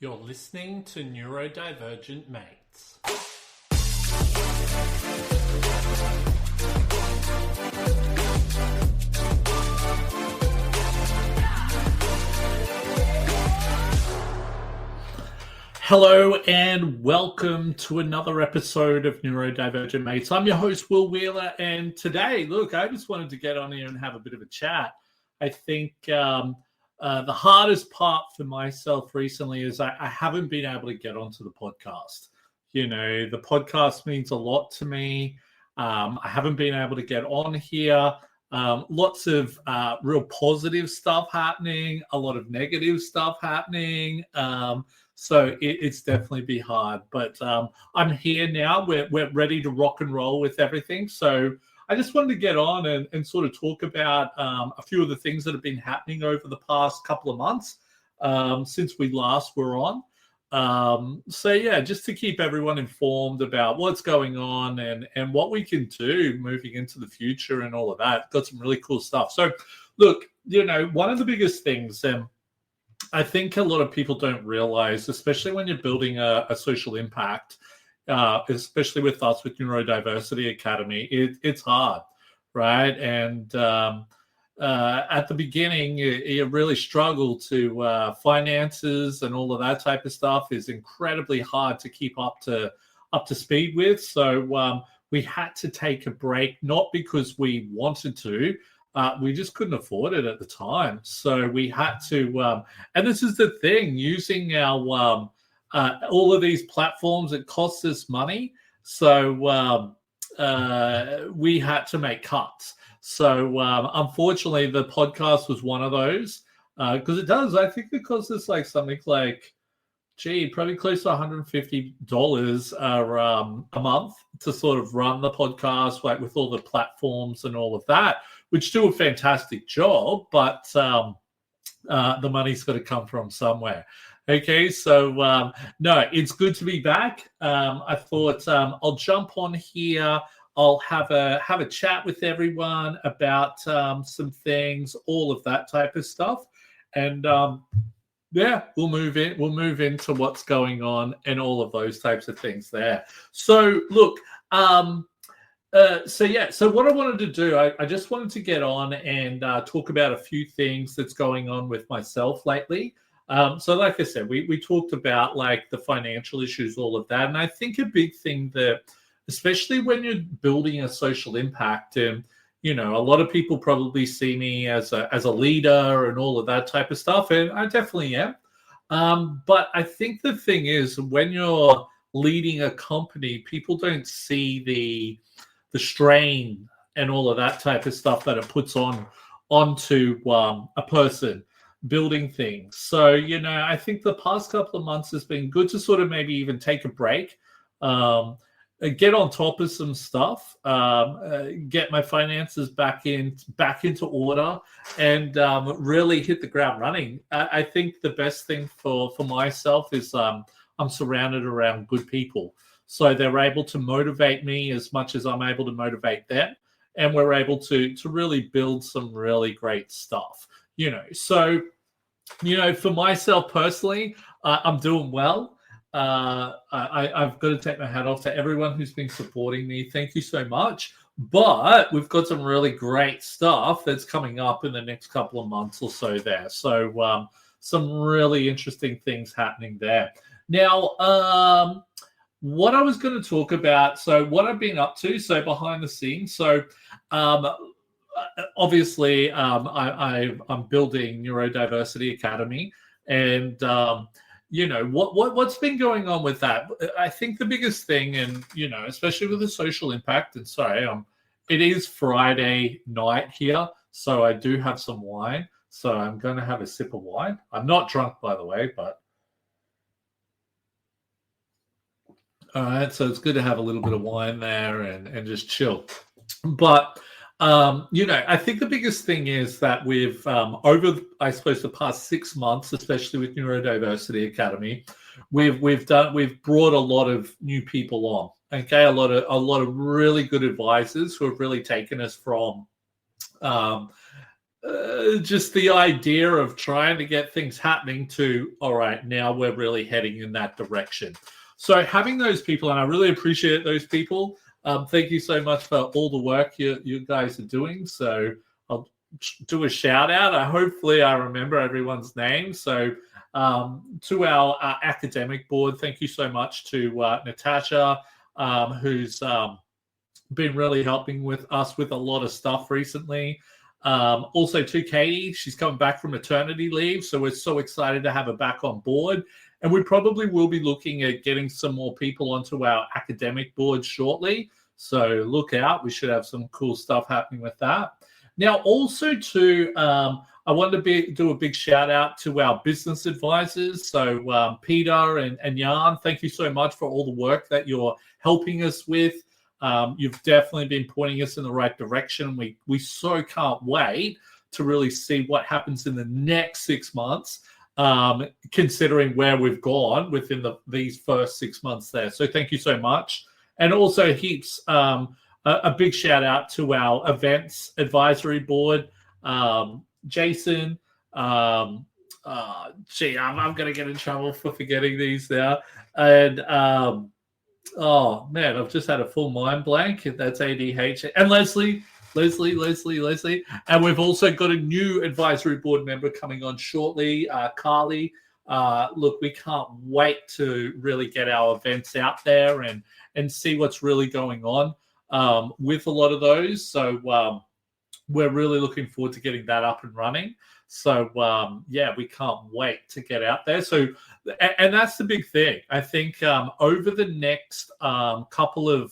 You're listening to Neurodivergent Mates. Hello and welcome to another episode of Neurodivergent Mates. I'm your host, Will Wheeler, and today, I just wanted to get on here and have a bit of a chat. I think the hardest part for myself recently is I haven't been able to get onto the podcast. You know, the podcast means a lot to me. I haven't been able to get on here. Lots of real positive stuff happening, a lot of negative stuff happening. So it's definitely been hard, but I'm here now. We're ready to rock and roll with everything. So I just wanted to get on and sort of talk about a few of the things that have been happening over the past couple of months since we last were on. So yeah, just to keep everyone informed about what's going on and what we can do moving into the future and all of that. Got some really cool stuff. So look, you know, one of the biggest things, I think a lot of people don't realize, especially when you're building a social impact, especially with us with Neurodiversity Academy, it's hard, right? And at the beginning, you really struggle to finances and all of that type of stuff is incredibly hard to keep up to speed with. So we had to take a break, not because we wanted to. We just couldn't afford it at the time. So we had to, and this is the thing, using our all of these platforms, it costs us money. So we had to make cuts. So unfortunately, the podcast was one of those because it does. I think it costs us something like, probably close to $150 a month to sort of run the podcast, with all the platforms and all of that, which do a fantastic job, but the money's got to come from somewhere. Okay, so no, it's good to be back. I thought I'll jump on here. I'll have a chat with everyone about some things, all of that type of stuff, and yeah, we'll move into what's going on and all of those types of things there. So look. So what I wanted to do, I just wanted to get on and talk about a few things that's going on with myself lately. So like I said, we talked about the financial issues, all of that. And I think a big thing that, especially when you're building a social impact, and, you know, a lot of people probably see me as a leader and all of that type of stuff. And I definitely am. But I think the thing is, when you're leading a company, people don't see the strain and all of that type of stuff that it puts onto a person building things. So, you know, I think the past couple of months has been good to sort of maybe even take a break, get on top of some stuff, get my finances back into order, and really hit the ground running. I think the best thing for myself is I'm surrounded around good people. So they're able to motivate me as much as I'm able to motivate them. And we're able to really build some really great stuff, you know. So, you know, for myself personally, I'm doing well. I've got to take my hat off to everyone who's been supporting me. Thank you so much. But we've got some really great stuff that's coming up in the next couple of months or so there. So some really interesting things happening there. Now, what I was going to talk about, so what I've been up to, so behind the scenes. So obviously, I'm building Neurodiversity Academy, and you know what's been going on with that. I think the biggest thing, and you know, especially with the social impact. And sorry, it is Friday night here, so I do have some wine. So I'm going to have a sip of wine. I'm not drunk, by the way, but. All right, so it's good to have a little bit of wine there and just chill. But, you know, I think the biggest thing is that we've, over, I suppose, the past 6 months, especially with Neurodiversity Academy, we've brought a lot of new people on. Okay, a lot of really good advisors who have really taken us from just the idea of trying to get things happening to, all right, now we're really heading in that direction. So having those people, and I really appreciate those people. Thank you so much for all the work you guys are doing. So I'll do a shout out. Hopefully I remember everyone's name. So to our academic board, thank you so much to Natasha, who's been really helping with us with a lot of stuff recently. Also to Katie, she's coming back from maternity leave, so we're so excited to have her back on board. And we probably will be looking at getting some more people onto our academic board shortly. So look out, we should have some cool stuff happening with that. Now, also to, I wanted to do a big shout out to our business advisors. So Peter and Jan, thank you so much for all the work that you're helping us with. You've definitely been pointing us in the right direction. We so can't wait to really see what happens in the next 6 months, considering where we've gone within these first 6 months there. So thank you so much. And also heaps, a big shout out to our events advisory board, Jason. I'm going to get in trouble for forgetting these now. And oh man, I've just had a full mind blank. That's ADH. And Leslie. And we've also got a new advisory board member coming on shortly, Carly. Look, we can't wait to really get our events out there and see what's really going on with a lot of those. So we're really looking forward to getting that up and running. So yeah, we can't wait to get out there. So, and that's the big thing. I think over the next couple of,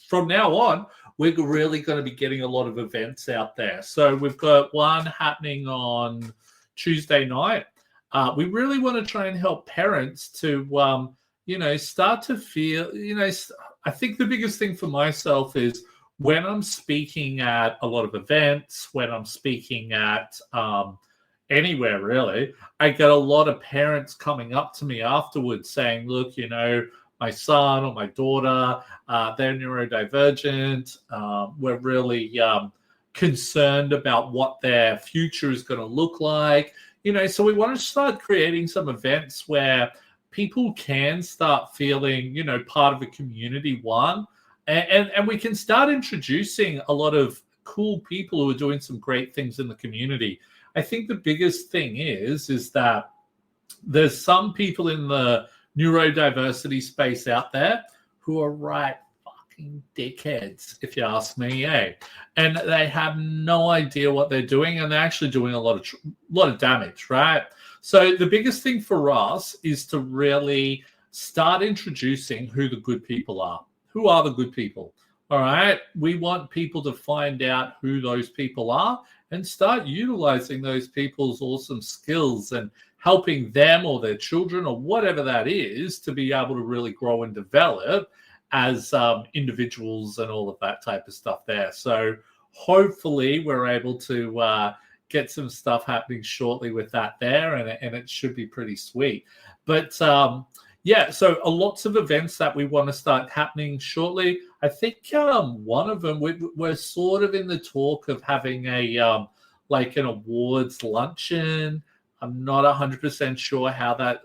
from now on, we're really going to be getting a lot of events out there. So we've got one happening on Tuesday night. We really want to try and help parents to, start to feel, I think the biggest thing for myself is when I'm speaking at a lot of events, when I'm speaking at anywhere really, I get a lot of parents coming up to me afterwards saying, look, my son or my daughter, they're neurodivergent. We're really concerned about what their future is going to look like. So we want to start creating some events where people can start feeling, part of a community, one. And we can start introducing a lot of cool people who are doing some great things in the community. I think the biggest thing is that there's some people in the neurodiversity space out there who are right fucking dickheads, if you ask me, and they have no idea what they're doing, and they're actually doing a lot of damage, right? So the biggest thing for us is to really start introducing who the good people are. Who are the good people? All right. We want people to find out who those people are and start utilizing those people's awesome skills and helping them or their children or whatever that is to be able to really grow and develop as individuals and all of that type of stuff there. So hopefully we're able to get some stuff happening shortly with that there, and it should be pretty sweet. But yeah, so lots of events that we want to start happening shortly. I think one of them, we're sort of in the talk of having a like an awards luncheon. I'm not 100% sure how that,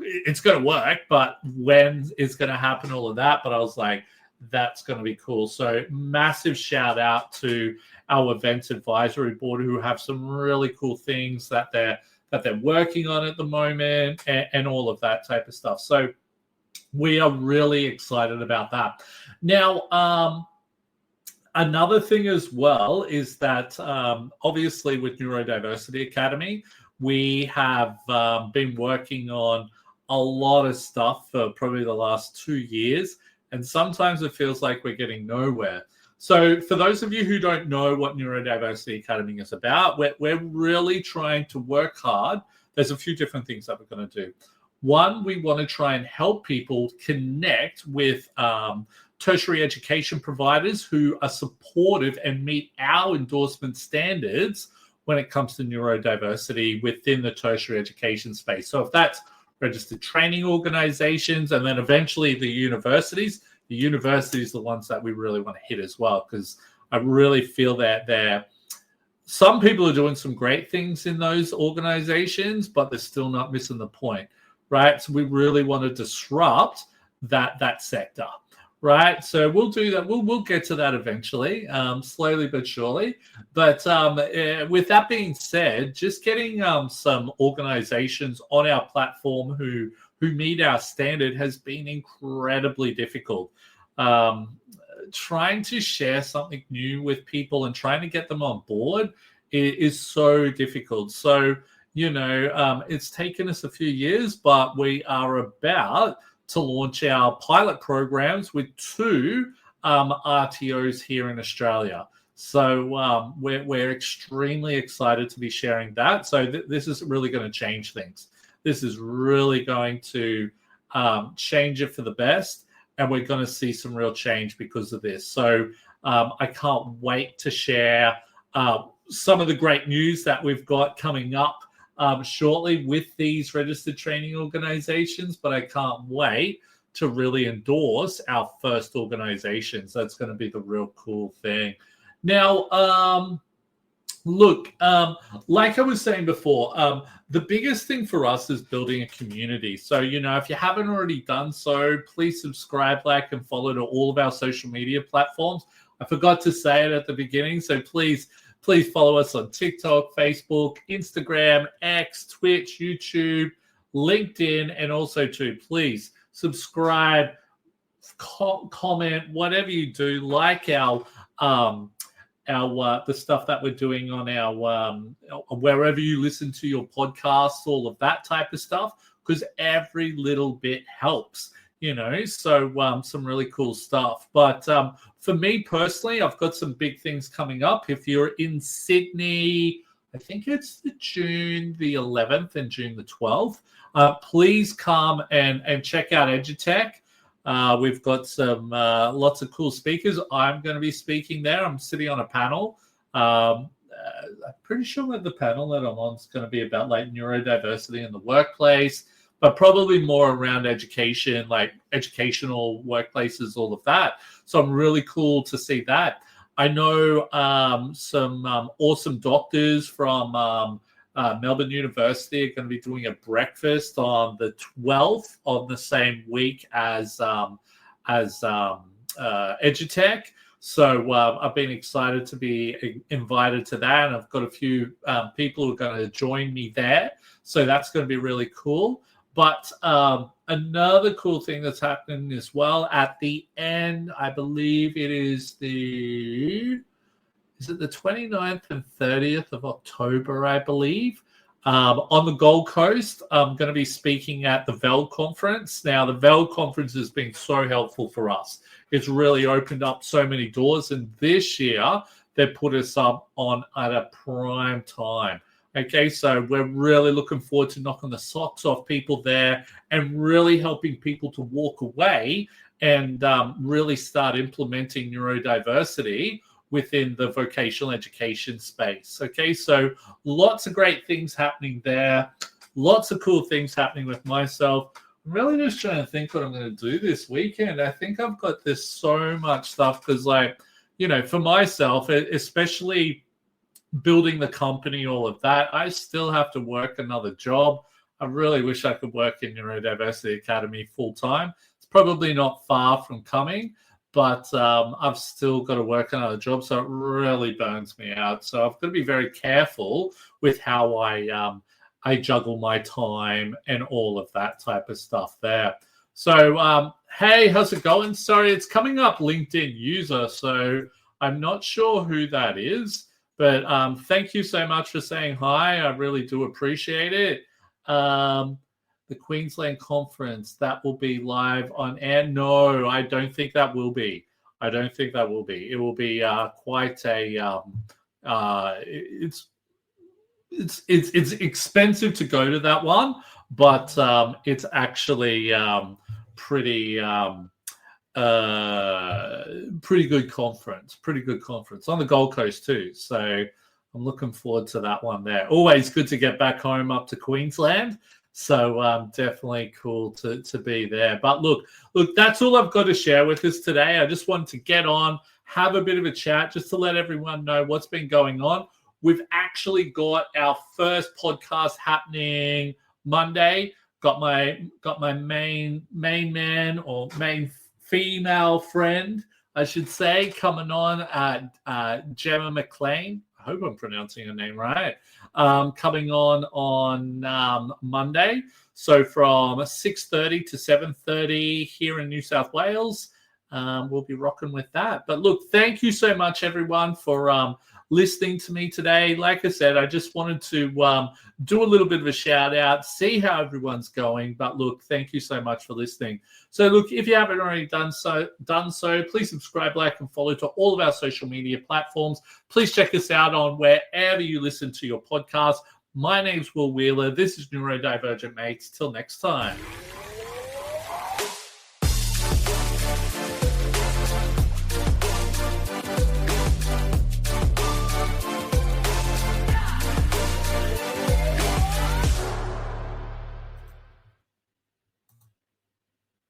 it's going to work, but when it's going to happen, all of that. But I was like, that's going to be cool. So massive shout out to our events advisory board who have some really cool things that they're working on at the moment and all of that type of stuff. So we are really excited about that. Now, another thing as well is that obviously with Neurodiversity Academy, we have been working on a lot of stuff for probably the last 2 years. And sometimes it feels like we're getting nowhere. So for those of you who don't know what Neurodiversity Academy is about, we're really trying to work hard. There's a few different things that we're going to do. One, we want to try and help people connect with tertiary education providers who are supportive and meet our endorsement standards when it comes to neurodiversity within the tertiary education space. So if that's registered training organizations and then eventually the universities are the ones that we really want to hit as well, because I really feel that some people are doing some great things in those organizations, but they're still not missing the point, right? So we really want to disrupt that sector, right? So we'll do that. We'll get to that eventually, slowly but surely. But with that being said, just getting some organizations on our platform who meet our standard has been incredibly difficult. Trying to share something new with people and trying to get them on board is so difficult. So, it's taken us a few years, but we are about to launch our pilot programs with 2 RTOs here in Australia. So we're extremely excited to be sharing that. So this is really going to change things. This is really going to change it for the best. And we're going to see some real change because of this. So I can't wait to share some of the great news that we've got coming up shortly with these registered training organizations. But I can't wait to really endorse our first organizations. That's going to be the real cool thing. Now, look, like I was saying before, the biggest thing for us is building a community. So, if you haven't already done so, please subscribe, like, and follow to all of our social media platforms. I forgot to say it at the beginning, so please follow us on TikTok, Facebook, Instagram, X, Twitch, YouTube, LinkedIn, and also please subscribe, comment, whatever you do, like our the stuff that we're doing on our wherever you listen to your podcasts, all of that type of stuff, because every little bit helps, so some really cool stuff. But for me personally, I've got some big things coming up. If you're in Sydney, I think it's June the 11th and June the 12th, please come and check out EduTech. We've got some lots of cool speakers. I'm going to be speaking there. I'm sitting on a panel. I'm pretty sure that the panel that I'm on is going to be about like neurodiversity in the workplace, but probably more around education, like educational workplaces, all of that. So I'm really cool to see that. I know some awesome doctors from Melbourne University are going to be doing a breakfast on the 12th of the same week as EduTech. So I've been excited to be invited to that, and I've got a few people who are going to join me there. So that's going to be really cool. But another cool thing that's happening as well at the end, I believe it is the 29th and 30th of October, I believe, on the Gold Coast. I'm going to be speaking at the VEL conference. Now, the VEL conference has been so helpful for us. It's really opened up so many doors. And this year, they put us up on at a prime time. Okay, so we're really looking forward to knocking the socks off people there and really helping people to walk away and really start implementing neurodiversity within the vocational education space. Okay, so lots of great things happening there. Lots of cool things happening with myself. I'm really just trying to think what I'm going to do this weekend. I think I've got this so much stuff because, for myself, especially building the company, all of that, I still have to work another job. I really wish I could work in Neurodiversity Academy full time. It's probably not far from coming, but I've still got to work another job, so it really burns me out. So I've got to be very careful with how I juggle my time and all of that type of stuff there. So, hey, how's it going? Sorry, it's coming up LinkedIn user, so I'm not sure who that is. But thank you so much for saying hi. I really do appreciate it. The Queensland Conference, that will be live on air. No, I don't think that will be. It will be quite a. It's expensive to go to that one, but it's actually pretty good conference on the Gold Coast too. So I'm looking forward to that one there. Always good to get back home up to Queensland. So definitely cool to be there. But look, that's all I've got to share with us today. I just wanted to get on, have a bit of a chat just to let everyone know what's been going on. we've actually got our first podcast happening Monday. Got my main man or main female friend, I should say, coming on, Gemma McLean. I hope I'm pronouncing her name right. Coming on Monday. So from 6:30 to 7:30 here in New South Wales, we'll be rocking with that. But look, thank you so much, everyone, for listening to me today. Like I said, I just wanted to do a little bit of a shout out, see how everyone's going. But look, thank you so much for listening. So look, if you haven't already done so, please subscribe, like, and follow to all of our social media platforms. Please check us out on wherever you listen to your podcast. My name's Will Wheeler. This is Neurodivergent Mates. Till next time.